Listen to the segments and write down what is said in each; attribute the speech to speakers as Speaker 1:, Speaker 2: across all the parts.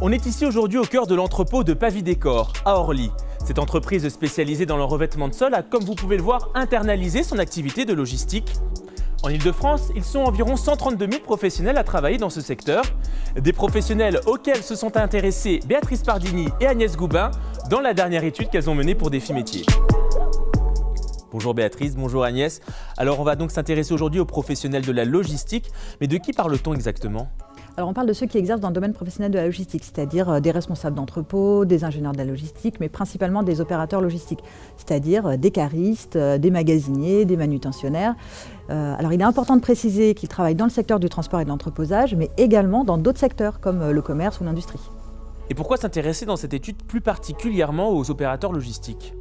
Speaker 1: On est ici aujourd'hui au cœur de l'entrepôt de Pavidécor, à Orly. Cette entreprise spécialisée dans le revêtement de sol a, comme vous pouvez le voir, internalisé son activité de logistique. En Ile-de-France, ils sont environ 132 000 professionnels à travailler dans ce secteur. Des professionnels auxquels se sont intéressés Béatrice Pardini et Agnès Goubin dans la dernière étude qu'elles ont menée pour Défi Métiers. Bonjour Béatrice, bonjour Agnès. Alors on va donc s'intéresser aujourd'hui aux professionnels de la logistique, mais de qui parle-t-on exactement ?
Speaker 2: Alors on parle de ceux qui exercent dans le domaine professionnel de la logistique, c'est-à-dire des responsables d'entrepôt, des ingénieurs de la logistique, mais principalement des opérateurs logistiques, c'est-à-dire des caristes, des magasiniers, des manutentionnaires. Alors il est important de préciser qu'ils travaillent dans le secteur du transport et de l'entreposage, mais également dans d'autres secteurs comme le commerce ou l'industrie.
Speaker 1: Et pourquoi s'intéresser dans cette étude plus particulièrement aux opérateurs logistiques ?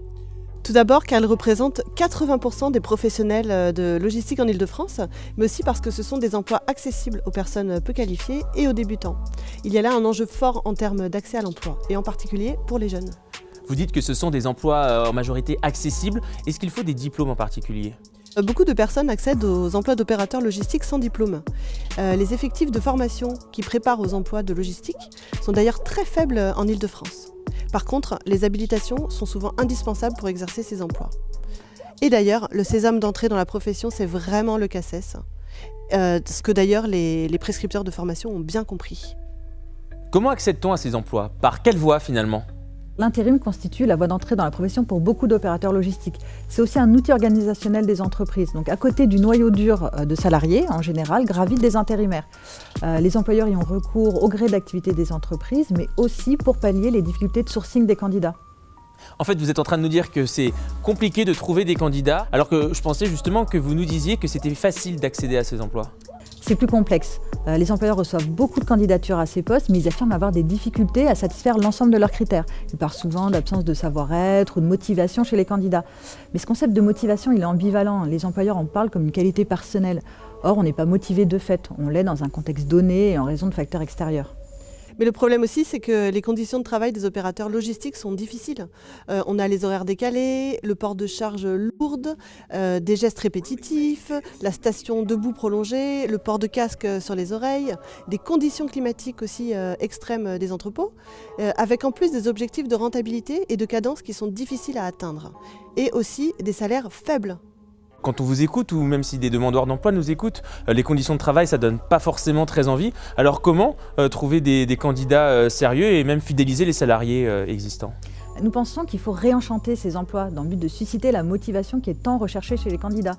Speaker 3: Tout d'abord car elle représente 80% des professionnels de logistique en Ile-de-France, mais aussi parce que ce sont des emplois accessibles aux personnes peu qualifiées et aux débutants. Il y a là un enjeu fort en termes d'accès à l'emploi, et en particulier pour les jeunes.
Speaker 1: Vous dites que ce sont des emplois en majorité accessibles. Est-ce qu'il faut des diplômes en particulier ?
Speaker 3: Beaucoup de personnes accèdent aux emplois d'opérateurs logistiques sans diplôme. Les effectifs de formation qui préparent aux emplois de logistique sont d'ailleurs très faibles en Ile-de-France. Par contre, les habilitations sont souvent indispensables pour exercer ces emplois. Et d'ailleurs, le sésame d'entrée dans la profession, c'est vraiment le CACES, ce que d'ailleurs les prescripteurs de formation ont bien compris.
Speaker 1: Comment accède-t-on à ces emplois ? Par quelle voie finalement ?
Speaker 2: L'intérim constitue la voie d'entrée dans la profession pour beaucoup d'opérateurs logistiques. C'est aussi un outil organisationnel des entreprises. Donc à côté du noyau dur de salariés, en général, gravitent des intérimaires. Les employeurs y ont recours au gré de l'activité des entreprises, mais aussi pour pallier les difficultés de sourcing des candidats.
Speaker 1: En fait, vous êtes en train de nous dire que c'est compliqué de trouver des candidats, alors que je pensais justement que vous nous disiez que c'était facile d'accéder à ces emplois.
Speaker 2: C'est plus complexe. Les employeurs reçoivent beaucoup de candidatures à ces postes, mais ils affirment avoir des difficultés à satisfaire l'ensemble de leurs critères. Ils parlent souvent d'absence de savoir-être ou de motivation chez les candidats. Mais ce concept de motivation, il est ambivalent. Les employeurs en parlent comme une qualité personnelle. Or, on n'est pas motivé de fait. On l'est dans un contexte donné et en raison de facteurs extérieurs.
Speaker 3: Mais le problème aussi, c'est que les conditions de travail des opérateurs logistiques sont difficiles. On a les horaires décalés, le port de charges lourdes, des gestes répétitifs, la station debout prolongée, le port de casque sur les oreilles, des conditions climatiques aussi extrêmes des entrepôts, avec en plus des objectifs de rentabilité et de cadence qui sont difficiles à atteindre. Et aussi des salaires faibles.
Speaker 1: Quand on vous écoute, ou même si des demandeurs d'emploi nous écoutent, les conditions de travail, ça donne pas forcément très envie. Alors comment trouver des candidats sérieux et même fidéliser les salariés existants ?
Speaker 2: Nous pensons qu'il faut réenchanter ces emplois dans le but de susciter la motivation qui est tant recherchée chez les candidats.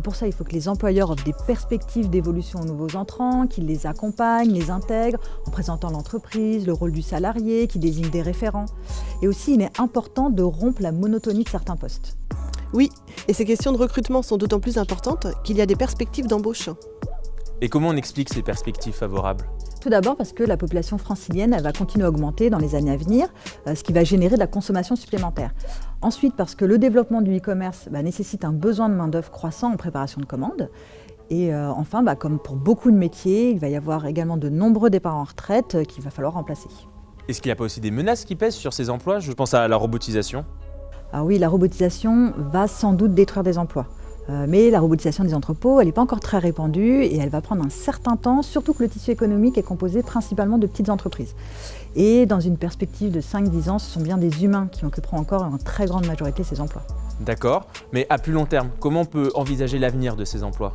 Speaker 2: Pour ça, il faut que les employeurs offrent des perspectives d'évolution aux nouveaux entrants, qu'ils les accompagnent, les intègrent en présentant l'entreprise, le rôle du salarié, qu'ils désignent des référents. Et aussi, il est important de rompre la monotonie de certains postes.
Speaker 3: Oui, et ces questions de recrutement sont d'autant plus importantes qu'il y a des perspectives d'embauche.
Speaker 1: Et comment on explique ces perspectives favorables ?
Speaker 2: Tout d'abord parce que la population francilienne elle va continuer à augmenter dans les années à venir, ce qui va générer de la consommation supplémentaire. Ensuite, parce que le développement du e-commerce nécessite un besoin de main-d'œuvre croissant en préparation de commandes. Et enfin, comme pour beaucoup de métiers, il va y avoir également de nombreux départs en retraite qu'il va falloir remplacer.
Speaker 1: Est-ce qu'il n'y a pas aussi des menaces qui pèsent sur ces emplois ? Je pense à la robotisation.
Speaker 2: Alors oui, la robotisation va sans doute détruire des emplois. Mais la robotisation des entrepôts, elle n'est pas encore très répandue et elle va prendre un certain temps, surtout que le tissu économique est composé principalement de petites entreprises. Et dans une perspective de 5-10 ans, ce sont bien des humains qui occuperont encore en très grande majorité ces emplois.
Speaker 1: D'accord, mais à plus long terme, comment on peut envisager l'avenir de ces emplois ?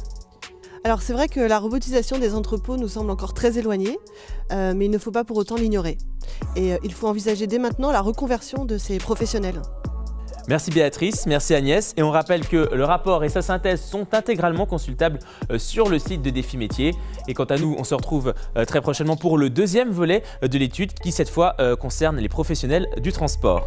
Speaker 3: Alors c'est vrai que la robotisation des entrepôts nous semble encore très éloignée, mais il ne faut pas pour autant l'ignorer. Et il faut envisager dès maintenant la reconversion de ces professionnels.
Speaker 1: Merci Béatrice, merci Agnès. Et on rappelle que le rapport et sa synthèse sont intégralement consultables sur le site de Défi Métiers. Et quant à nous, on se retrouve très prochainement pour le deuxième volet de l'étude qui cette fois concerne les professionnels du transport.